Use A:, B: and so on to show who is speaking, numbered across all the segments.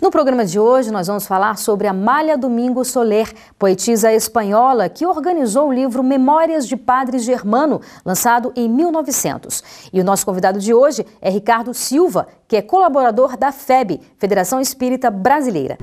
A: No programa de hoje, nós vamos falar sobre Amália Domingo Soler, poetisa espanhola que organizou o livro Memórias de Padre Germano, lançado em 1900. E o nosso convidado de hoje é Ricardo Silva, que é colaborador da FEB, Federação Espírita Brasileira.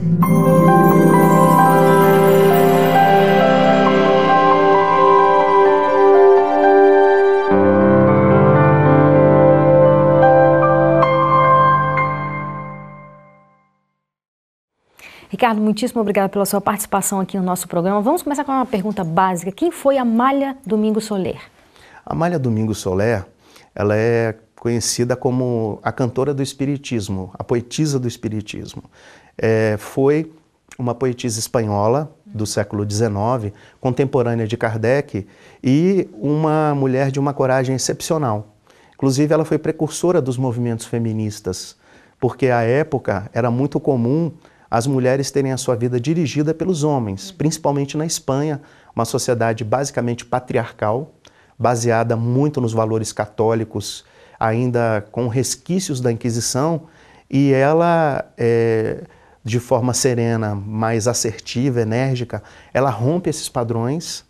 A: Ricardo, muitíssimo obrigada pela sua participação aqui no nosso programa. Vamos começar com uma pergunta básica. Quem foi Amália Domingo Soler?
B: Amália Domingo Soler, ela é conhecida como a cantora do Espiritismo, a poetisa do Espiritismo. Foi uma poetisa espanhola do século XIX, contemporânea de Kardec, e uma mulher de uma coragem excepcional. Inclusive, ela foi precursora dos movimentos feministas, porque à época era muito comum as mulheres terem a sua vida dirigida pelos homens, principalmente na Espanha, uma sociedade basicamente patriarcal, baseada muito nos valores católicos, ainda com resquícios da Inquisição, e ela, de forma serena, mais assertiva, enérgica, ela rompe esses padrões,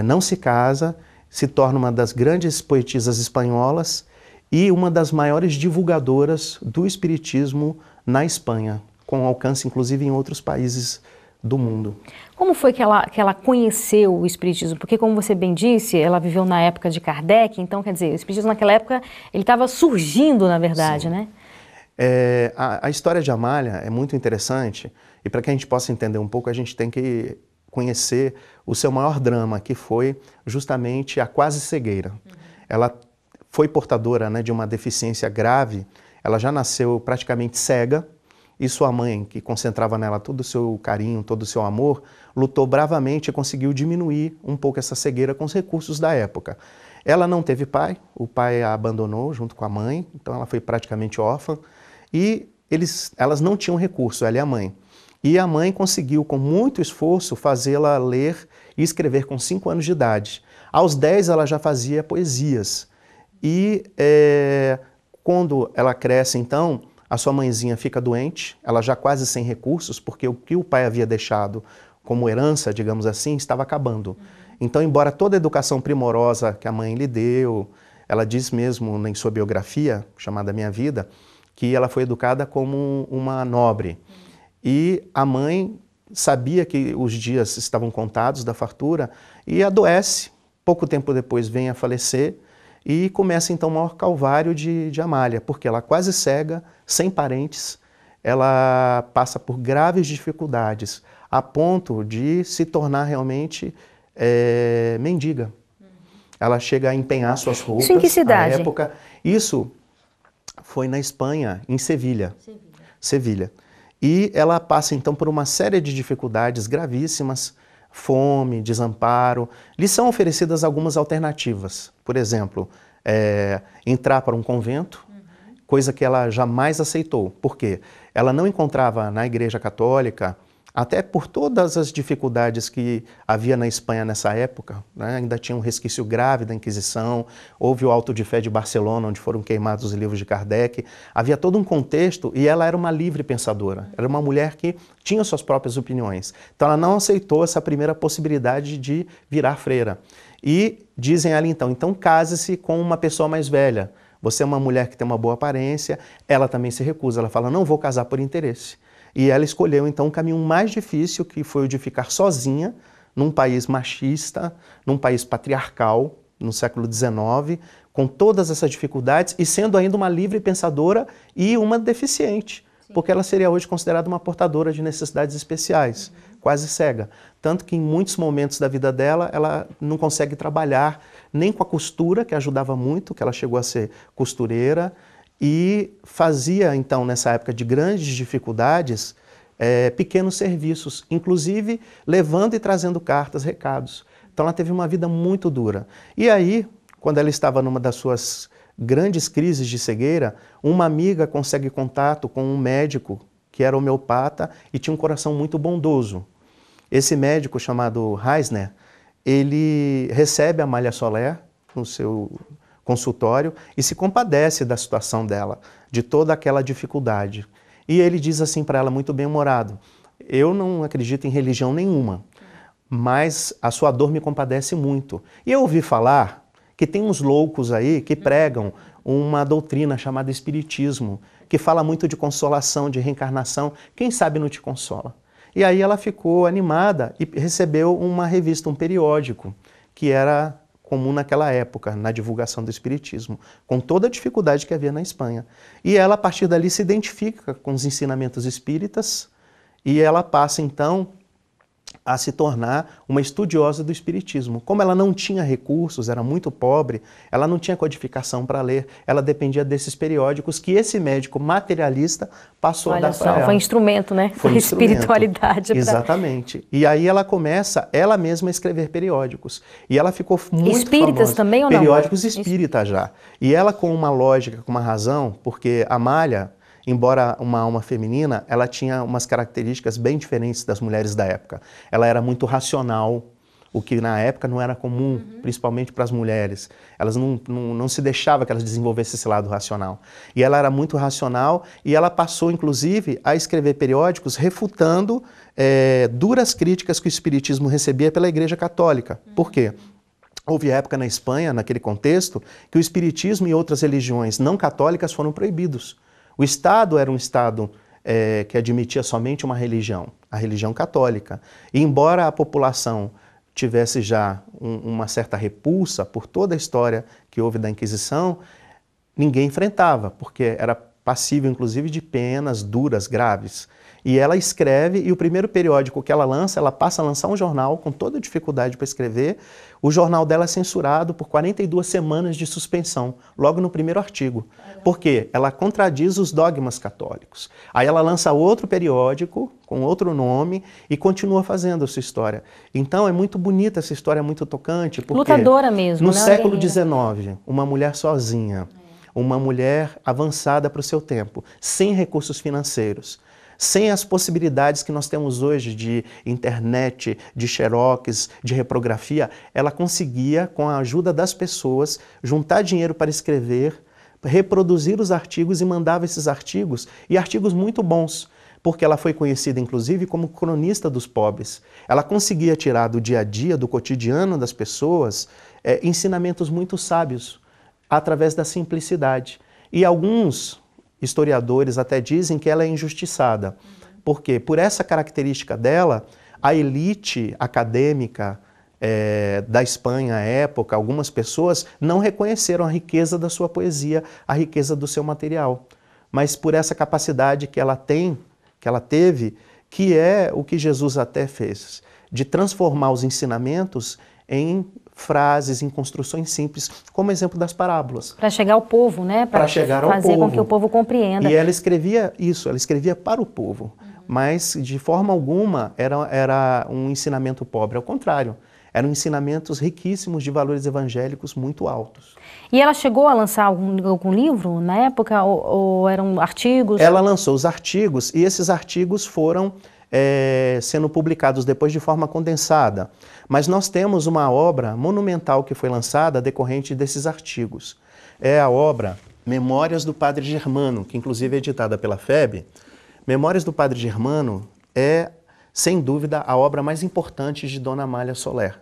B: não se casa, se torna uma das grandes poetisas espanholas e uma das maiores divulgadoras do espiritismo na Espanha, com alcance, inclusive, em outros países do mundo.
A: Como foi que ela conheceu o Espiritismo? Porque, como você bem disse, ela viveu na época de Kardec, então, quer dizer, o Espiritismo naquela época, ele estava surgindo, na verdade,
B: Sim.
A: Né?
B: A história de Amália é muito interessante, e para que a gente possa entender um pouco, a gente tem que conhecer o seu maior drama, que foi justamente a quase cegueira. Ela foi portadora, né, de uma deficiência grave, ela já nasceu praticamente cega, e sua mãe, que concentrava nela todo o seu carinho, todo o seu amor, lutou bravamente e conseguiu diminuir um pouco essa cegueira com os recursos da época. Ela não teve pai, o pai a abandonou junto com a mãe, então ela foi praticamente órfã, e elas não tinham recurso, ela e a mãe. E a mãe conseguiu, com muito esforço, fazê-la ler e escrever com 5 anos de idade. Aos 10 ela já fazia poesias. E quando ela cresce, então, a sua mãezinha fica doente, ela já quase sem recursos, porque o que o pai havia deixado como herança, digamos assim, estava acabando. Então, embora toda a educação primorosa que a mãe lhe deu, ela diz mesmo em sua biografia, chamada Minha Vida, que ela foi educada como uma nobre. E a mãe sabia que os dias estavam contados da fartura e adoece. Pouco tempo depois vem a falecer. E começa então o maior calvário de Amália, porque ela quase cega, sem parentes, ela passa por graves dificuldades, a ponto de se tornar realmente mendiga. Ela chega a empenhar suas roupas.
A: Isso em que cidade?
B: À época. Isso foi na Espanha, em Sevilha. Sevilha. E ela passa então por uma série de dificuldades gravíssimas, fome, desamparo. Lhe são oferecidas algumas alternativas. Por exemplo, entrar para um convento, coisa que ela jamais aceitou. Por quê? Ela não encontrava na Igreja Católica, até por todas as dificuldades que havia na Espanha nessa época, né? Ainda tinha um resquício grave da Inquisição, houve o Auto de Fé de Barcelona, onde foram queimados os livros de Kardec, havia todo um contexto e ela era uma livre pensadora, era uma mulher que tinha suas próprias opiniões. Então ela não aceitou essa primeira possibilidade de virar freira. E dizem a ela então case-se com uma pessoa mais velha, você é uma mulher que tem uma boa aparência, ela também se recusa, ela fala, não vou casar por interesse. E ela escolheu, então, um caminho mais difícil, que foi o de ficar sozinha, num país machista, num país patriarcal, no século XIX, com todas essas dificuldades, e sendo ainda uma livre pensadora e uma deficiente, porque ela seria hoje considerada uma portadora de necessidades especiais, quase cega. Tanto que em muitos momentos da vida dela, ela não consegue trabalhar nem com a costura, que ajudava muito, que ela chegou a ser costureira, e fazia, então, nessa época de grandes dificuldades, pequenos serviços, inclusive levando e trazendo cartas, recados. Então ela teve uma vida muito dura. E aí, quando ela estava numa das suas grandes crises de cegueira, uma amiga consegue contato com um médico que era homeopata e tinha um coração muito bondoso. Esse médico, chamado Reisner, ele recebe a Amália Soler no seu consultório e se compadece da situação dela, de toda aquela dificuldade. E ele diz assim para ela, muito bem-humorado: eu não acredito em religião nenhuma, mas a sua dor me compadece muito. E eu ouvi falar que tem uns loucos aí que pregam uma doutrina chamada espiritismo, que fala muito de consolação, de reencarnação. Quem sabe não te consola? E aí ela ficou animada e recebeu uma revista, um periódico, que era comum naquela época, na divulgação do espiritismo, com toda a dificuldade que havia na Espanha. E ela, a partir dali, se identifica com os ensinamentos espíritas e ela passa, então, a se tornar uma estudiosa do espiritismo. Como ela não tinha recursos, era muito pobre, ela não tinha codificação para ler, ela dependia desses periódicos que esse médico materialista passou a dar para ela.
A: Foi instrumento, né? Foi espiritualidade.
B: Exatamente. E aí ela começa, ela mesma, a escrever periódicos. E ela ficou muito
A: espíritas
B: famosa.
A: Também ou não?
B: Periódicos espíritas já. E ela, com uma lógica, com uma razão, porque Amália, embora uma alma feminina, ela tinha umas características bem diferentes das mulheres da época. Ela era muito racional, o que na época não era comum, principalmente para as mulheres. Elas não se deixava que elas desenvolvessem esse lado racional. E ela era muito racional e ela passou, inclusive, a escrever periódicos refutando duras críticas que o espiritismo recebia pela Igreja Católica. Por quê? Houve época na Espanha, naquele contexto, que o espiritismo e outras religiões não católicas foram proibidos. O Estado era um Estado que admitia somente uma religião, a religião católica. E embora a população tivesse já uma certa repulsa por toda a história que houve da Inquisição, ninguém enfrentava, porque era passível, inclusive, de penas duras, graves. E ela escreve, e o primeiro periódico que ela lança, ela passa a lançar um jornal com toda dificuldade para escrever. O jornal dela é censurado por 42 semanas de suspensão, logo no primeiro artigo. Por quê? Ela contradiz os dogmas católicos. Aí ela lança outro periódico, com outro nome, e continua fazendo a sua história. Então é muito bonita essa história, é muito tocante. Porque
A: lutadora mesmo,
B: no
A: né?
B: século XIX, uma mulher sozinha, uma mulher avançada para o seu tempo, sem recursos financeiros, sem as possibilidades que nós temos hoje de internet, de xerox, de reprografia, ela conseguia, com a ajuda das pessoas, juntar dinheiro para escrever, reproduzir os artigos e mandava esses artigos, e artigos muito bons, porque ela foi conhecida, inclusive, como cronista dos pobres. Ela conseguia tirar do dia a dia, do cotidiano das pessoas, ensinamentos muito sábios, através da simplicidade. E alguns historiadores até dizem que ela é injustiçada. Por quê? Por essa característica dela, a elite acadêmica da Espanha à época, algumas pessoas não reconheceram a riqueza da sua poesia, a riqueza do seu material. Mas por essa capacidade que ela tem, que ela teve, que é o que Jesus até fez, de transformar os ensinamentos em frases, em construções simples, como exemplo das parábolas.
A: Para chegar ao povo, né?
B: Para chegar ao povo.
A: Fazer com que o povo compreenda.
B: E ela escrevia isso, ela escrevia para o povo, mas de forma alguma era um ensinamento pobre, ao contrário, eram ensinamentos riquíssimos de valores evangélicos muito altos.
A: E ela chegou a lançar algum livro na época, ou eram artigos?
B: Ela lançou os artigos, e esses artigos foram sendo publicados depois de forma condensada. Mas nós temos uma obra monumental que foi lançada decorrente desses artigos. É a obra Memórias do Padre Germano, que inclusive é editada pela FEB. Memórias do Padre Germano é, sem dúvida, a obra mais importante de Dona Amália Soler.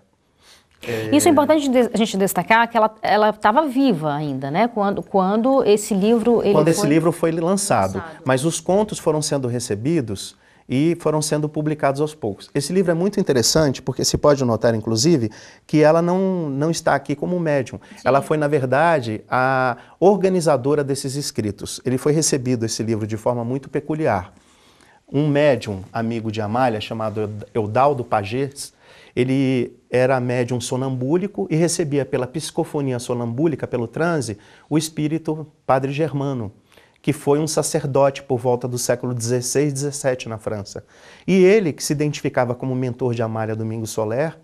A: Isso é importante a gente destacar, que ela estava viva ainda, né? Quando esse livro...
B: Esse livro foi lançado. Mas os contos foram sendo recebidos e foram sendo publicados aos poucos. Esse livro é muito interessante porque se pode notar, inclusive, que ela não está aqui como médium. Sim. Ela foi, na verdade, a organizadora desses escritos. Ele foi recebido, esse livro, de forma muito peculiar. Um médium amigo de Amália, chamado Eudaldo Pagés, ele era médium sonambúlico e recebia pela psicofonia sonambúlica, pelo transe, o espírito Padre Germano, que foi um sacerdote por volta do século XVI e XVII na França. E ele, que se identificava como mentor de Amália Domingos Soler,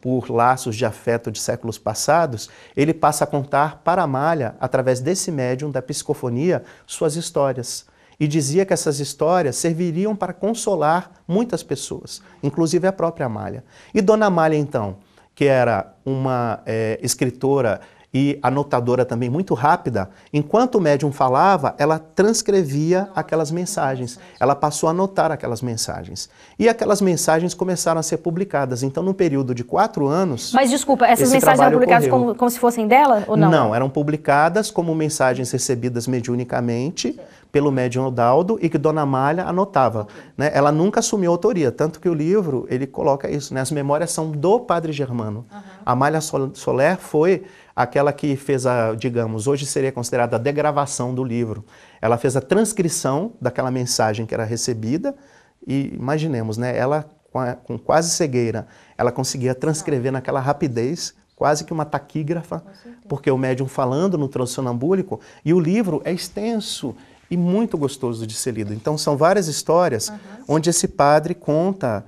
B: por laços de afeto de séculos passados, ele passa a contar para Amália, através desse médium da psicofonia, suas histórias. E dizia que essas histórias serviriam para consolar muitas pessoas, inclusive a própria Amália. E Dona Amália, então, que era uma escritora e anotadora também muito rápida, enquanto o médium falava, ela transcrevia aquelas mensagens. Ela passou a anotar aquelas mensagens. E aquelas mensagens começaram a ser publicadas. Então, no período de 4 anos...
A: Mas, desculpa, essas mensagens eram publicadas como se fossem dela ou não?
B: Não, eram publicadas como mensagens recebidas mediunicamente pelo médium Odaldo e que Dona Amália anotava. Né? Ela nunca assumiu autoria, tanto que o livro, ele coloca isso, né? As memórias são do Padre Germano. Amália Soler foi aquela que fez a, digamos, hoje seria considerada a degravação do livro. Ela fez a transcrição daquela mensagem que era recebida e, imaginemos, né, ela com quase cegueira, ela conseguia transcrever naquela rapidez, quase que uma taquígrafa, porque o médium falando no transe sonambúlico, e o livro é extenso e muito gostoso de ser lido. Então são várias histórias onde esse padre conta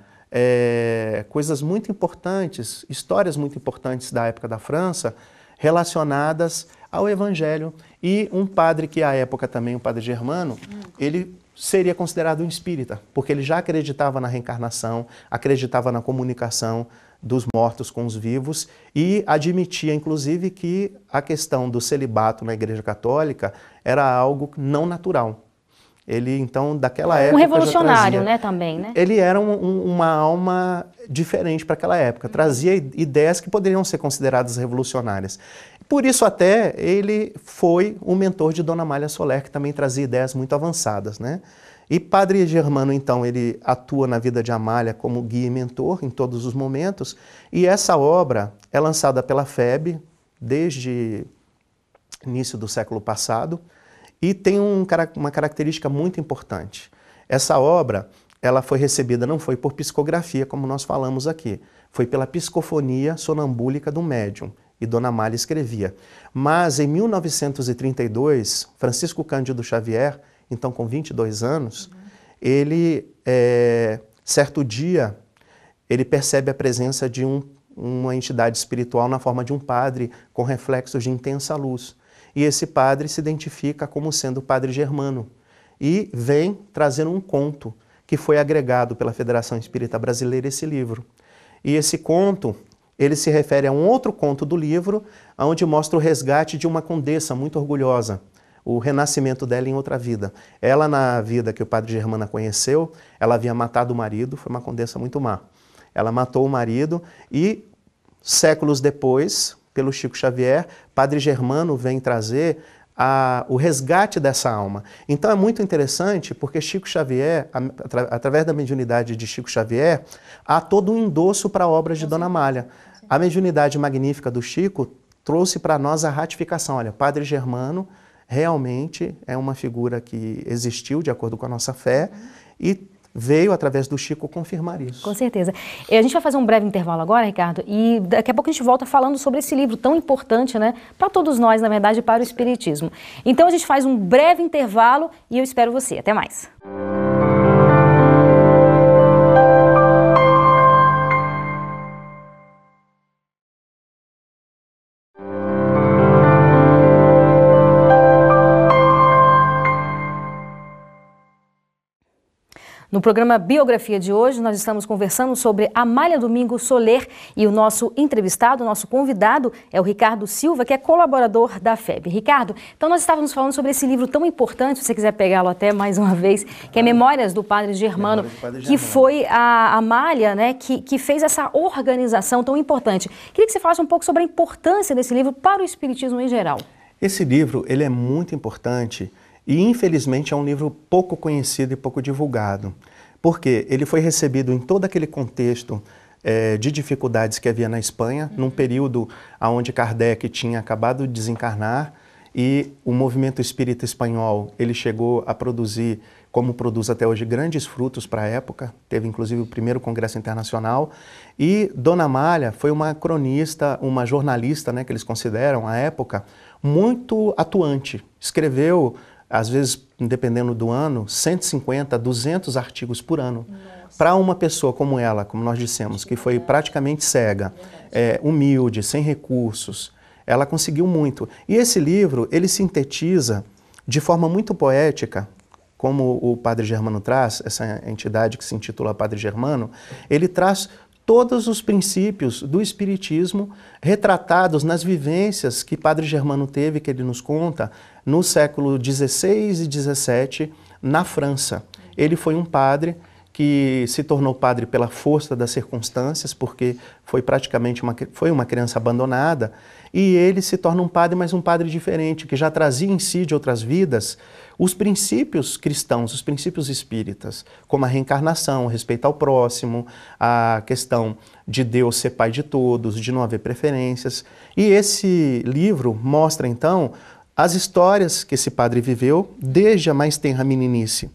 B: coisas muito importantes, histórias muito importantes da época da França, relacionadas ao Evangelho. E um padre que à época também, o Padre Germano, ele seria considerado um espírita, porque ele já acreditava na reencarnação, acreditava na comunicação dos mortos com os vivos e admitia, inclusive, que a questão do celibato na Igreja Católica era algo não natural. Ele, então, daquela época...
A: Um revolucionário, né, também, né?
B: Ele era uma alma diferente para aquela época, trazia ideias que poderiam ser consideradas revolucionárias. Por isso até ele foi o mentor de Dona Amália Soler, que também trazia ideias muito avançadas, né? E Padre Germano, então, ele atua na vida de Amália como guia e mentor em todos os momentos, e essa obra é lançada pela FEB desde início do século passado, e tem uma característica muito importante. Essa obra, ela foi recebida, não foi por psicografia, como nós falamos aqui, foi pela psicofonia sonambúlica do médium, e Dona Amália escrevia. Mas em 1932, Francisco Cândido Xavier, então com 22 anos, ele, certo dia, ele percebe a presença de uma entidade espiritual na forma de um padre com reflexos de intensa luz. E esse padre se identifica como sendo o Padre Germano e vem trazendo um conto que foi agregado pela Federação Espírita Brasileira esse livro. E esse conto, ele se refere a um outro conto do livro, onde mostra o resgate de uma condessa muito orgulhosa, o renascimento dela em outra vida. Ela, na vida que o Padre Germano a conheceu, ela havia matado o marido, foi uma condessa muito má. Ela matou o marido e, séculos depois, pelo Chico Xavier, Padre Germano vem trazer o resgate dessa alma. Então é muito interessante porque Chico Xavier, através da mediunidade de Chico Xavier, há todo um endosso para a obra de Dona Amália. A mediunidade magnífica do Chico trouxe para nós a ratificação. Olha, Padre Germano realmente é uma figura que existiu de acordo com a nossa fé e veio, através do Chico, confirmar isso.
A: Com certeza. A gente vai fazer um breve intervalo agora, Ricardo, e daqui a pouco a gente volta falando sobre esse livro tão importante, né, para todos nós, na verdade, para o Espiritismo. Então a gente faz um breve intervalo e eu espero você. Até mais. No programa Biografia de hoje, nós estamos conversando sobre Amália Domingo Soler e o nosso entrevistado, o nosso convidado é o Ricardo Silva, que é colaborador da FEB. Ricardo, então nós estávamos falando sobre esse livro tão importante, se você quiser pegá-lo até mais uma vez, que é Memórias do Padre Germano, que foi a Amália, né, que fez essa organização tão importante. Queria que você falasse um pouco sobre a importância desse livro para o Espiritismo em geral.
B: Esse livro, ele é muito importante. E, infelizmente, é um livro pouco conhecido e pouco divulgado, porque ele foi recebido em todo aquele contexto de dificuldades que havia na Espanha, num período onde Kardec tinha acabado de desencarnar e o movimento espírita espanhol, ele chegou a produzir, como produz até hoje, grandes frutos para a época, teve inclusive o primeiro congresso internacional, e Dona Amália foi uma cronista, uma jornalista, né, que eles consideram, à época, muito atuante, escreveu, às vezes, dependendo do ano, 150, 200 artigos por ano. Para uma pessoa como ela, como nós dissemos, que foi praticamente cega, humilde, sem recursos, ela conseguiu muito. E esse livro, ele sintetiza de forma muito poética, como o Padre Germano traz, essa entidade que se intitula Padre Germano, ele traz todos os princípios do Espiritismo retratados nas vivências que Padre Germano teve, que ele nos conta, no século XVI e XVII, na França. Ele foi um padre que se tornou padre pela força das circunstâncias, porque foi praticamente uma criança abandonada, e ele se torna um padre, mas um padre diferente, que já trazia em si de outras vidas os princípios cristãos, os princípios espíritas, como a reencarnação, o respeito ao próximo, a questão de Deus ser pai de todos, de não haver preferências. E esse livro mostra, então, as histórias que esse padre viveu, desde a mais tenra meninice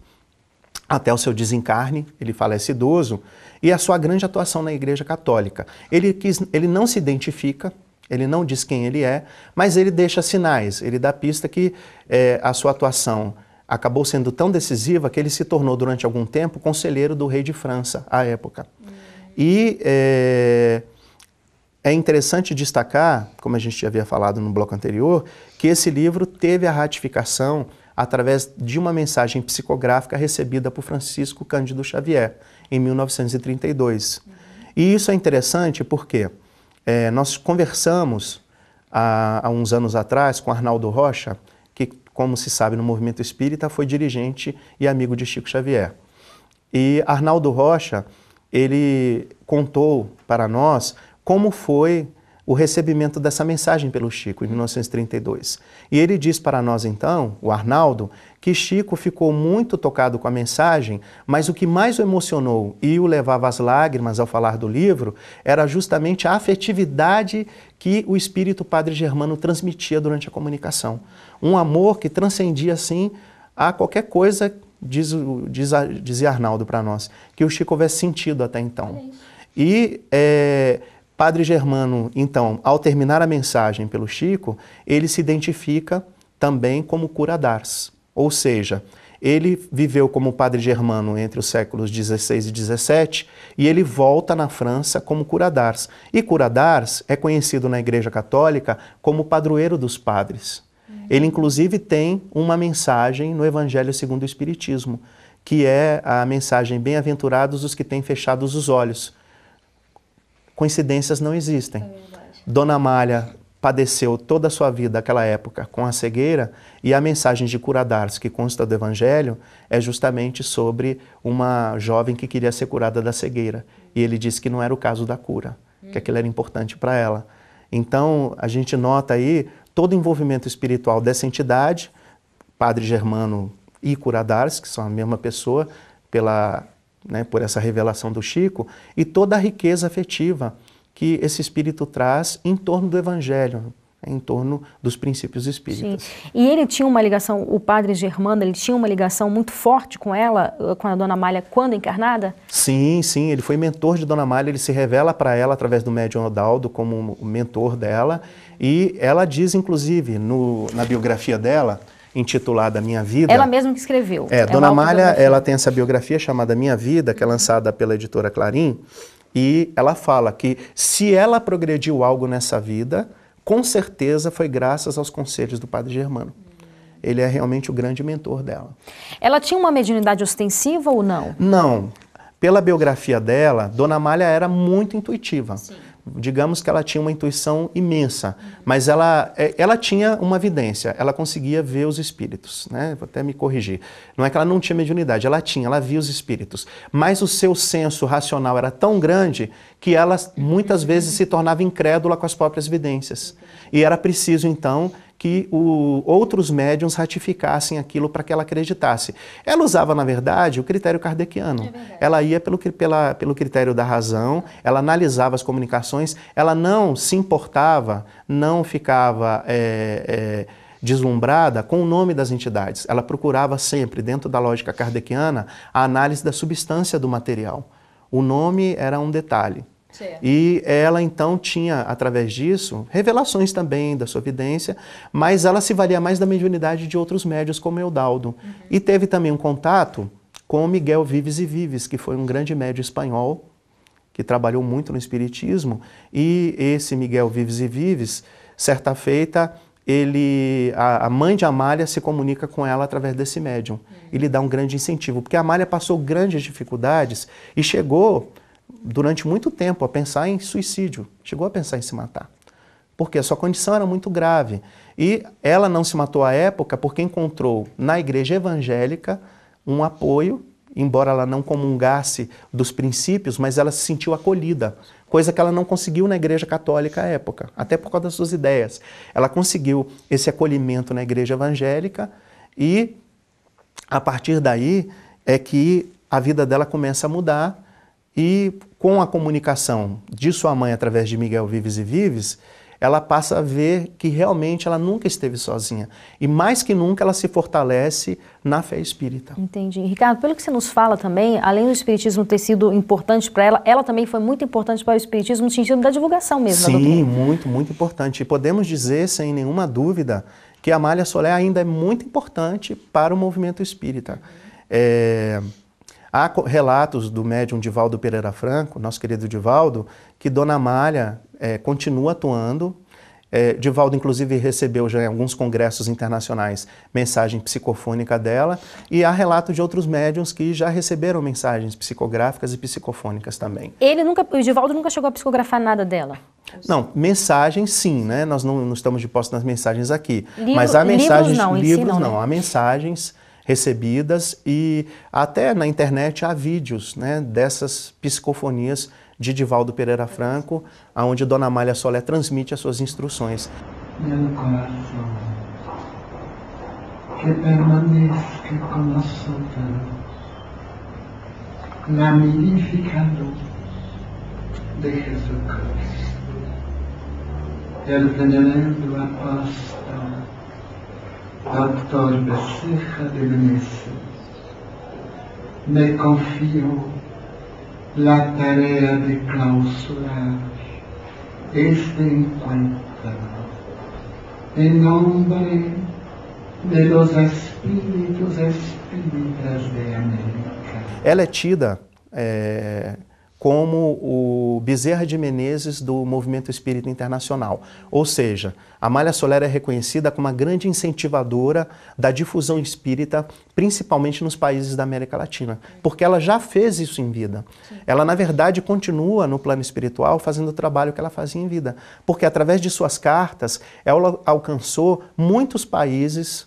B: até o seu desencarne, ele falece idoso, e a sua grande atuação na Igreja Católica. Ele não se identifica, ele não diz quem ele é, mas ele deixa sinais, ele dá pista que a sua atuação acabou sendo tão decisiva que ele se tornou, durante algum tempo, conselheiro do rei de França, à época. E é interessante destacar, como a gente já havia falado no bloco anterior, que esse livro teve a ratificação através de uma mensagem psicográfica recebida por Francisco Cândido Xavier, em 1932. E isso é interessante porque nós conversamos há uns anos atrás com Arnaldo Rocha, que, como se sabe, no movimento espírita foi dirigente e amigo de Chico Xavier. E Arnaldo Rocha, ele contou para nós como foi o recebimento dessa mensagem pelo Chico, em 1932. E ele diz para nós, então, o Arnaldo, que Chico ficou muito tocado com a mensagem, mas o que mais o emocionou e o levava às lágrimas ao falar do livro era justamente a afetividade que o espírito Padre Germano transmitia durante a comunicação. Um amor que transcendia, assim, a qualquer coisa, dizia Arnaldo para nós, que o Chico houvesse sentido até então. E Padre Germano, então, ao terminar a mensagem pelo Chico, ele se identifica também como cura d'Ars. Ou seja, ele viveu como Padre Germano entre os séculos XVI e XVII e ele volta na França como cura d'Ars. E cura d'Ars é conhecido na Igreja Católica como padroeiro dos padres. Ele, inclusive, tem uma mensagem no Evangelho segundo o Espiritismo, que é a mensagem bem-aventurados os que têm fechados os olhos. Coincidências não existem. Dona Amália padeceu toda a sua vida, naquela época, com a cegueira, e a mensagem de cura d'Ars, que consta do Evangelho, é justamente sobre uma jovem que queria ser curada da cegueira. E ele disse que não era o caso da cura, que aquilo era importante para ela. Então, a gente nota aí todo o envolvimento espiritual dessa entidade, Padre Germano e cura d'Ars, que são a mesma pessoa, por essa revelação do Chico, e toda a riqueza afetiva que esse espírito traz em torno do Evangelho, em torno dos princípios espíritas.
A: Sim. E ele tinha uma ligação, o Padre Germano, ele tinha uma ligação muito forte com ela, com a Dona Amália, quando encarnada?
B: Sim, ele foi mentor de Dona Amália, ele se revela para ela através do médium Odaldo como o mentor dela, e ela diz, inclusive, na biografia dela, intitulada Minha Vida.
A: Ela mesma que escreveu.
B: Dona Amália, ela tem essa biografia chamada Minha Vida, que é lançada pela editora Clarim, e ela fala que se ela progrediu algo nessa vida, com certeza foi graças aos conselhos do Padre Germano. Ele é realmente o grande mentor dela.
A: Ela tinha uma mediunidade ostensiva ou não?
B: Não. Pela biografia dela, Dona Amália era muito intuitiva. Sim. Digamos que ela tinha uma intuição imensa, mas ela tinha uma vidência, ela conseguia ver os espíritos, né? Vou até me corrigir. Não é que ela não tinha mediunidade, ela via os espíritos, mas o seu senso racional era tão grande que ela muitas vezes se tornava incrédula com as próprias vidências. E era preciso, então, que outros médiuns ratificassem aquilo para que ela acreditasse. Ela usava, na verdade, o critério kardeciano. Ela ia pelo critério da razão, ela analisava as comunicações, ela não se importava, não ficava deslumbrada com o nome das entidades. Ela procurava sempre, dentro da lógica kardeciana, a análise da substância do material. O nome era um detalhe. Certo. E ela, então, tinha, através disso, revelações também da sua vidência, mas ela se valia mais da mediunidade de outros médiuns, como Eudaldo. E teve também um contato com Miguel Vives e Vives, que foi um grande médium espanhol, que trabalhou muito no espiritismo, e esse Miguel Vives e Vives, certa feita, a mãe de Amália se comunica com ela através desse médium, e lhe dá um grande incentivo, porque a Amália passou grandes dificuldades e chegou durante muito tempo a pensar em suicídio, chegou a pensar em se matar, porque a sua condição era muito grave. E ela não se matou à época porque encontrou na igreja evangélica um apoio, embora ela não comungasse dos princípios, mas ela se sentiu acolhida, coisa que ela não conseguiu na igreja católica à época, até por causa das suas ideias. Ela conseguiu esse acolhimento na igreja evangélica e, a partir daí, é que a vida dela começa a mudar e, com a comunicação de sua mãe através de Miguel Vives e Vives, ela passa a ver que realmente ela nunca esteve sozinha. E mais que nunca ela se fortalece na fé espírita.
A: Entendi. Ricardo, pelo que você nos fala também, além do espiritismo ter sido importante para ela, ela também foi muito importante para o espiritismo no sentido da divulgação mesmo.
B: Sim, muito, muito importante. E podemos dizer, sem nenhuma dúvida, que a Amália Soler ainda é muito importante para o movimento espírita. Há relatos do médium Divaldo Pereira Franco, nosso querido Divaldo, que Dona Amália continua atuando. Divaldo, inclusive, recebeu já em alguns congressos internacionais mensagem psicofônica dela, e há relato de outros médiuns que já receberam mensagens psicográficas e psicofônicas também.
A: O Divaldo nunca chegou a psicografar nada dela?
B: Não, mensagens sim, né? Nós não estamos de posse nas mensagens aqui. Mas há mensagens, livros não, há mensagens recebidas e até na internet há vídeos, né, dessas psicofonias de Divaldo Pereira Franco, onde Dona Amália Soler transmite as suas instruções.
C: Meu coração, que permaneça com nosotros la magnífica luz de Jesucristo, el venerando apóstol Dr. Becerra de Menezes, me confió la tarea de clausurar este encuentro en nombre de los espíritus espíritas de América.
B: Ela é tida como o Bezerra de Menezes do movimento espírita internacional. Ou seja, Amália Soler é reconhecida como uma grande incentivadora da difusão espírita, principalmente nos países da América Latina, porque ela já fez isso em vida. Sim. Ela, na verdade, continua no plano espiritual fazendo o trabalho que ela fazia em vida, porque através de suas cartas, ela alcançou muitos países.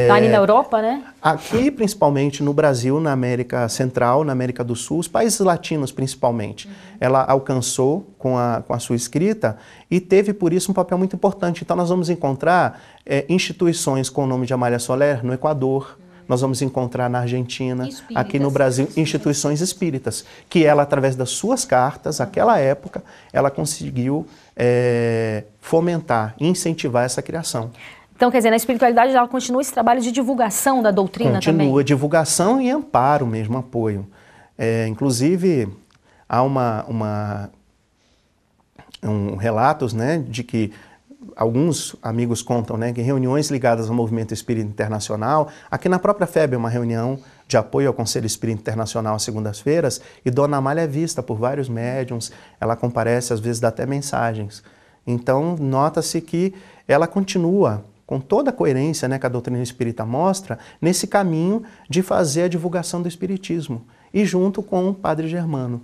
A: Ali na Europa, né?
B: Aqui, principalmente no Brasil, na América Central, na América do Sul, os países latinos principalmente. Ela alcançou com a sua escrita e teve, por isso, um papel muito importante. Então, nós vamos encontrar instituições com o nome de Amália Soler no Equador, nós vamos encontrar na Argentina, aqui no Brasil, instituições espíritas, que ela, através das suas cartas, naquela época, ela conseguiu fomentar e incentivar essa criação.
A: Então, quer dizer, na espiritualidade ela continua esse trabalho de divulgação da doutrina também?
B: Continua, divulgação e amparo mesmo, apoio. Inclusive, há relatos, né, de que alguns amigos contam, né, que reuniões ligadas ao movimento espírita internacional, aqui na própria FEB é uma reunião de apoio ao Conselho Espírita Internacional às segundas-feiras, e Dona Amália é vista por vários médiuns, ela comparece, às vezes dá até mensagens. Então, nota-se que ela continua com toda a coerência, né, que a doutrina espírita mostra, nesse caminho de fazer a divulgação do espiritismo, e junto com o Padre Germano,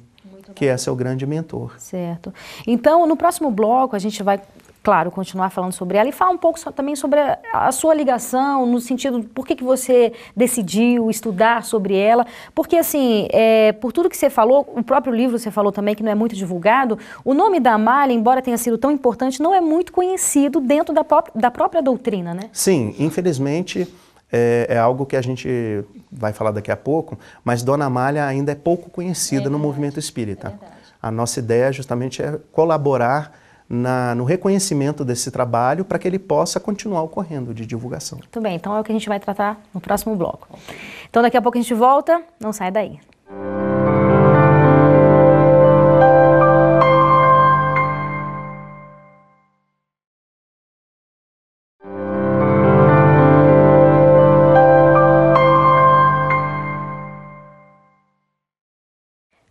B: que é seu grande mentor.
A: Certo. Então, no próximo bloco, a gente vai, claro, continuar falando sobre ela e falar um pouco também sobre a sua ligação, no sentido de por que você decidiu estudar sobre ela, porque assim, por tudo que você falou, o próprio livro você falou também que não é muito divulgado, o nome da Amália, embora tenha sido tão importante, não é muito conhecido dentro da própria doutrina, né?
B: Sim, infelizmente é algo que a gente vai falar daqui a pouco, mas Dona Amália ainda é pouco conhecida no movimento espírita. A nossa ideia justamente é colaborar no reconhecimento desse trabalho para que ele possa continuar ocorrendo de divulgação.
A: Muito bem, então é o que a gente vai tratar no próximo bloco. Então daqui a pouco a gente volta, não sai daí.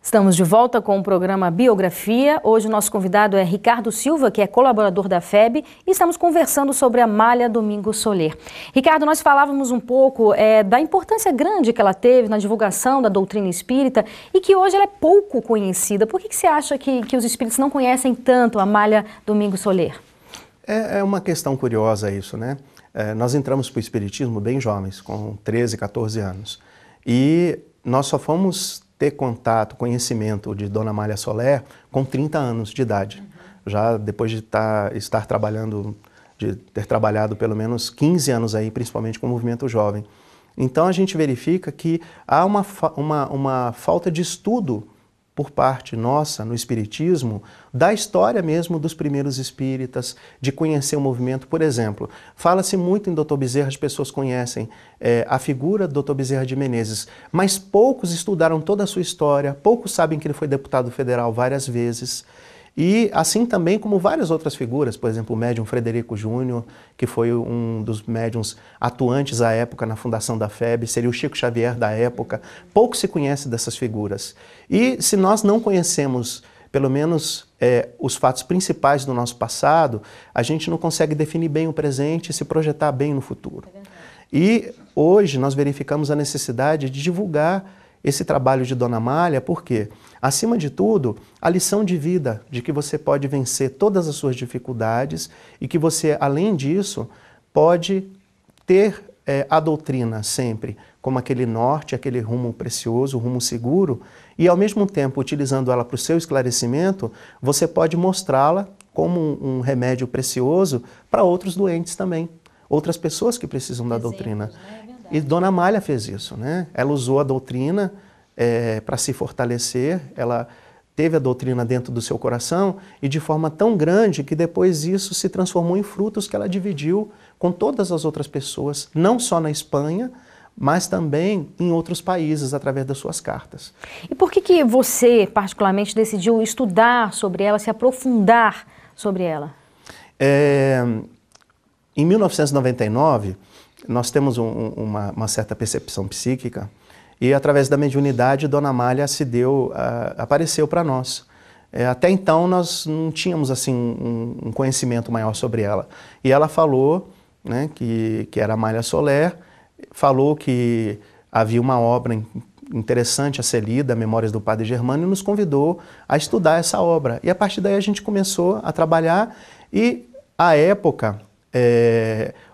A: Estamos de volta com o programa Biografia. Hoje o nosso convidado é Ricardo Silva, que é colaborador da FEB, e estamos conversando sobre Amália Domingos Soler. Ricardo, nós falávamos um pouco da importância grande que ela teve na divulgação da doutrina espírita e que hoje ela é pouco conhecida. Por que você acha que os espíritos não conhecem tanto Amália Domingos Soler?
B: É uma questão curiosa isso, né? Nós entramos para o espiritismo bem jovens, com 13, 14 anos. E nós só fomos ter contato, conhecimento de Dona Amália Soler com 30 anos de idade. Já depois de estar trabalhando, de ter trabalhado pelo menos 15 anos aí, principalmente com o movimento jovem. Então a gente verifica que há uma falta de estudo por parte nossa, no espiritismo, da história mesmo dos primeiros espíritas, de conhecer o movimento. Por exemplo, fala-se muito em Dr. Bezerra, as pessoas conhecem a figura do Dr. Bezerra de Menezes, mas poucos estudaram toda a sua história, poucos sabem que ele foi deputado federal várias vezes, e assim também como várias outras figuras, por exemplo, o médium Frederico Júnior, que foi um dos médiums atuantes à época na fundação da FEB, seria o Chico Xavier da época. Pouco se conhece dessas figuras. E se nós não conhecemos, pelo menos, os fatos principais do nosso passado, a gente não consegue definir bem o presente e se projetar bem no futuro. E hoje nós verificamos a necessidade de divulgar esse trabalho de Dona Amália, porque, acima de tudo, a lição de vida, de que você pode vencer todas as suas dificuldades e que você, além disso, pode ter a doutrina sempre como aquele norte, aquele rumo precioso, rumo seguro, e ao mesmo tempo, utilizando ela para o seu esclarecimento, você pode mostrá-la como um remédio precioso para outros doentes também, outras pessoas que precisam da doutrina. Né? E Dona Amália fez isso, né? Ela usou a doutrina para se fortalecer, ela teve a doutrina dentro do seu coração e de forma tão grande que depois isso se transformou em frutos que ela dividiu com todas as outras pessoas, não só na Espanha, mas também em outros países através das suas cartas.
A: E por que você, particularmente, decidiu estudar sobre ela, se aprofundar sobre ela?
B: Em 1999, nós temos uma certa percepção psíquica e através da mediunidade, Dona Amália apareceu para nós. Até então nós não tínhamos assim um conhecimento maior sobre ela. E ela falou, né, que era Amália Soler, falou que havia uma obra interessante a ser lida, Memórias do Padre Germano, e nos convidou a estudar essa obra. E a partir daí a gente começou a trabalhar e, à época,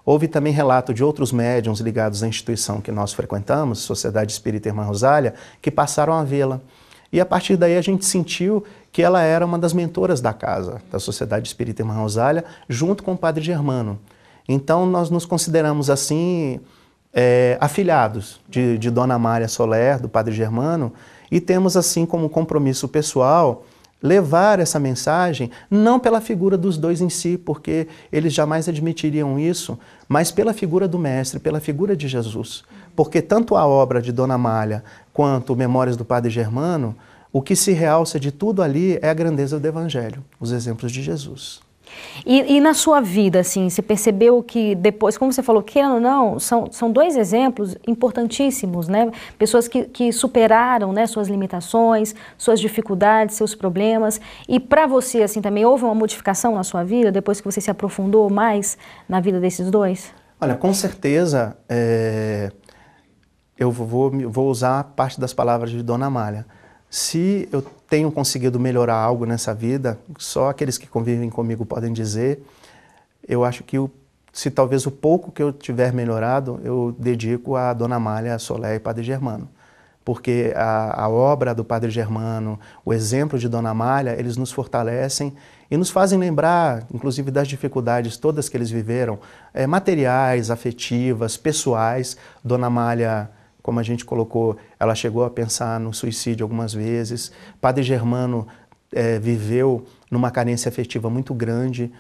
B: houve também relato de outros médiuns ligados à instituição que nós frequentamos, Sociedade Espírita Irmã Rosália, que passaram a vê-la. E a partir daí a gente sentiu que ela era uma das mentoras da casa, da Sociedade Espírita Irmã Rosália, junto com o Padre Germano. Então nós nos consideramos assim afilhados de Dona Amália Soler, do Padre Germano, e temos assim como compromisso pessoal levar essa mensagem, não pela figura dos dois em si, porque eles jamais admitiriam isso, mas pela figura do Mestre, pela figura de Jesus. Porque tanto a obra de Dona Amália quanto Memórias do Padre Germano, o que se realça de tudo ali é a grandeza do Evangelho, os exemplos de Jesus.
A: E na sua vida, assim, você percebeu que depois, como você falou, querendo ou não, são dois exemplos importantíssimos, né? Pessoas que superaram, né, suas limitações, suas dificuldades, seus problemas. E para você, assim, também houve uma modificação na sua vida, depois que você se aprofundou mais na vida desses dois?
B: Olha, com certeza, eu vou usar parte das palavras de Dona Amália. Se eu tenho conseguido melhorar algo nessa vida, só aqueles que convivem comigo podem dizer, eu acho que se talvez o pouco que eu tiver melhorado, eu dedico a Dona Amália Soler e Padre Germano. Porque a obra do Padre Germano, o exemplo de Dona Amália, eles nos fortalecem e nos fazem lembrar, inclusive, das dificuldades todas que eles viveram, materiais, afetivas, pessoais. Dona Amália, como a gente colocou, ela chegou a pensar no suicídio algumas vezes. Padre Germano viveu numa carência afetiva muito grande,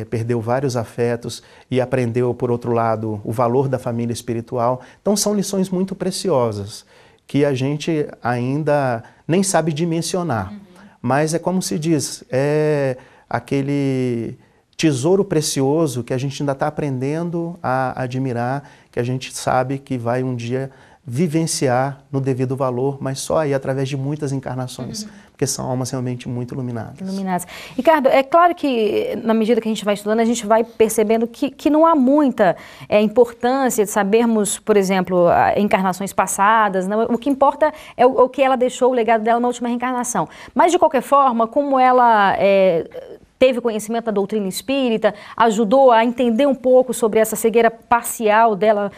B: perdeu vários afetos e aprendeu, por outro lado, o valor da família espiritual. Então são lições muito preciosas que a gente ainda nem sabe dimensionar. Mas é como se diz, é aquele tesouro precioso que a gente ainda está aprendendo a admirar, que a gente sabe que vai um dia vivenciar no devido valor, mas só aí através de muitas encarnações, porque são almas realmente muito iluminadas.
A: Iluminadas. Ricardo, é claro que na medida que a gente vai estudando, a gente vai percebendo que não há muita importância de sabermos, por exemplo, encarnações passadas, não, o que importa é o que ela deixou, o legado dela na última reencarnação. Mas, de qualquer forma, como ela teve conhecimento da doutrina espírita, ajudou a entender um pouco sobre essa cegueira parcial dela,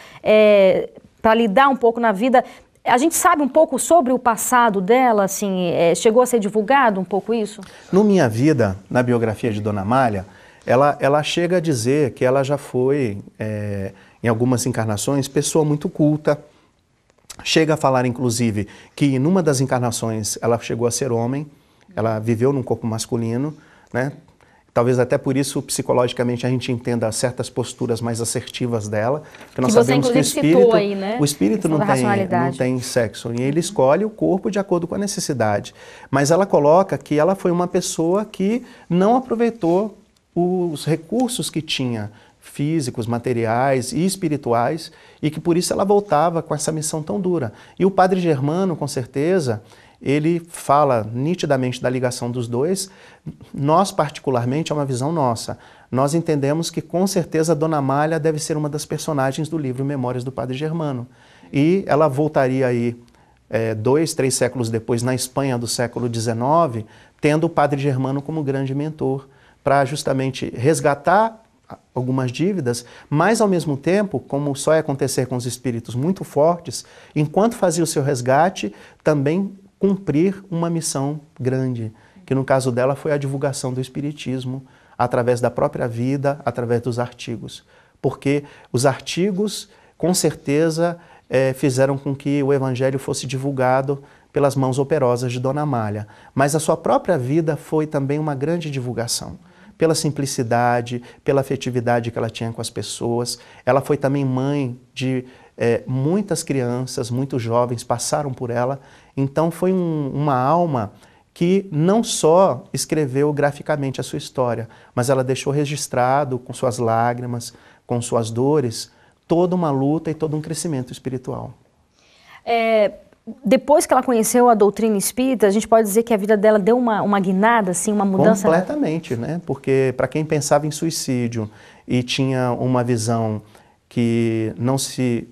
A: para lidar um pouco na vida. A gente sabe um pouco sobre o passado dela, assim, chegou a ser divulgado um pouco isso?
B: No Minha Vida, na biografia de Dona Amália, ela chega a dizer que ela já foi, em algumas encarnações, pessoa muito culta. Chega a falar, inclusive, que numa das encarnações ela chegou a ser homem, ela viveu num corpo masculino, né? Talvez até por isso, psicologicamente, a gente entenda certas posturas mais assertivas dela. Porque nós sabemos que o espírito não tem sexo. E ele escolhe o corpo de acordo com a necessidade. Mas ela coloca que ela foi uma pessoa que não aproveitou os recursos que tinha, físicos, materiais e espirituais, e que por isso ela voltava com essa missão tão dura. E o Padre Germano, com certeza, ele fala nitidamente da ligação dos dois. Nós, particularmente, é uma visão nossa. Nós entendemos que, com certeza, Dona Amália deve ser uma das personagens do livro Memórias do Padre Germano. E ela voltaria aí 2, 3 séculos depois, na Espanha do século XIX, tendo o Padre Germano como grande mentor, para justamente resgatar algumas dívidas, mas ao mesmo tempo, como só ia acontecer com os espíritos muito fortes, enquanto fazia o seu resgate, também cumprir uma missão grande, que no caso dela foi a divulgação do espiritismo, através da própria vida, através dos artigos. Porque os artigos, com certeza, fizeram com que o evangelho fosse divulgado pelas mãos operosas de Dona Amália. Mas a sua própria vida foi também uma grande divulgação. Pela simplicidade, pela afetividade que ela tinha com as pessoas. Ela foi também mãe de muitas crianças, muitos jovens passaram por ela. Então foi uma alma que não só escreveu graficamente a sua história, mas ela deixou registrado com suas lágrimas, com suas dores, toda uma luta e todo um crescimento espiritual.
A: Depois que ela conheceu a doutrina espírita, a gente pode dizer que a vida dela deu uma guinada, assim, uma mudança?
B: Completamente, né? Porque para quem pensava em suicídio e tinha uma visão que não se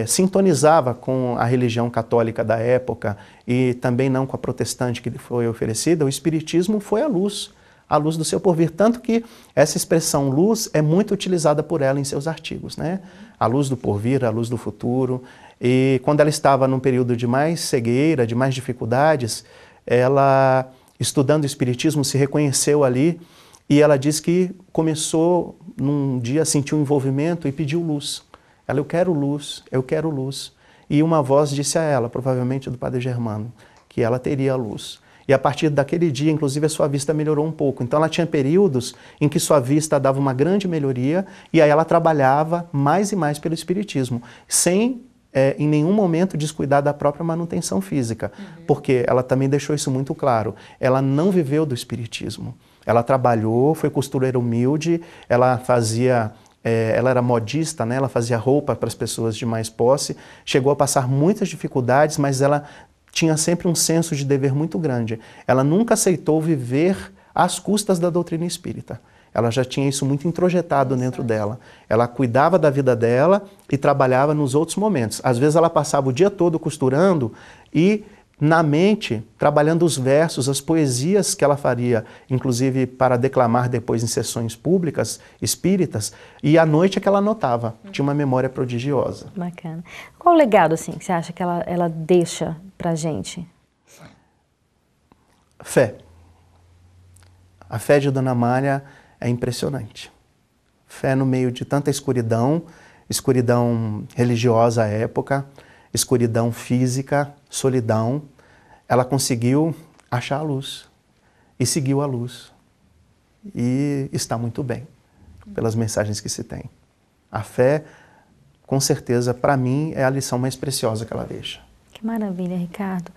B: sintonizava com a religião católica da época e também não com a protestante que lhe foi oferecida, o espiritismo foi a luz do seu porvir. Tanto que essa expressão luz é muito utilizada por ela em seus artigos, né? A luz do porvir, a luz do futuro. E quando ela estava num período de mais cegueira, de mais dificuldades, ela, estudando o espiritismo, se reconheceu ali e ela diz que começou num dia a sentir um envolvimento e pediu luz. Ela, eu quero luz, eu quero luz. E uma voz disse a ela, provavelmente do Padre Germano, que ela teria a luz. E a partir daquele dia, inclusive, a sua vista melhorou um pouco. Então ela tinha períodos em que sua vista dava uma grande melhoria e aí ela trabalhava mais e mais pelo espiritismo, sem em nenhum momento descuidar da própria manutenção física, porque ela também deixou isso muito claro. Ela não viveu do espiritismo. Ela trabalhou, foi costureira humilde, ela era modista, né? Ela fazia roupa para as pessoas de mais posse, chegou a passar muitas dificuldades, mas ela tinha sempre um senso de dever muito grande. Ela nunca aceitou viver às custas da doutrina espírita. Ela já tinha isso muito introjetado dentro dela. Ela cuidava da vida dela e trabalhava nos outros momentos. Às vezes ela passava o dia todo costurando e, na mente, trabalhando os versos, as poesias que ela faria, inclusive para declamar depois em sessões públicas, espíritas, e à noite é que ela anotava. Tinha uma memória prodigiosa.
A: Bacana. Qual o legado, assim, que você acha que ela deixa pra gente?
B: Fé. A fé de Dona Amália é impressionante. Fé no meio de tanta escuridão religiosa à época, escuridão física, solidão, ela conseguiu achar a luz e seguiu a luz. E está muito bem, pelas mensagens que se tem. A fé, com certeza, para mim, é a lição mais preciosa que ela deixa.
A: Que maravilha, Ricardo.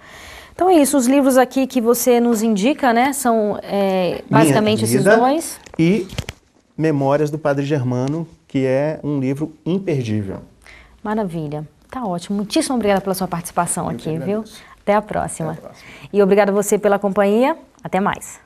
A: Então é isso, os livros aqui que você nos indica, né, são basicamente esses dois.
B: E Memórias do Padre Germano, que é um livro imperdível.
A: Maravilha. Tá ótimo. Muitíssimo obrigada pela sua participação aqui, viu? Até a próxima.
B: Até a próxima.
A: E obrigada a você pela companhia. Até mais.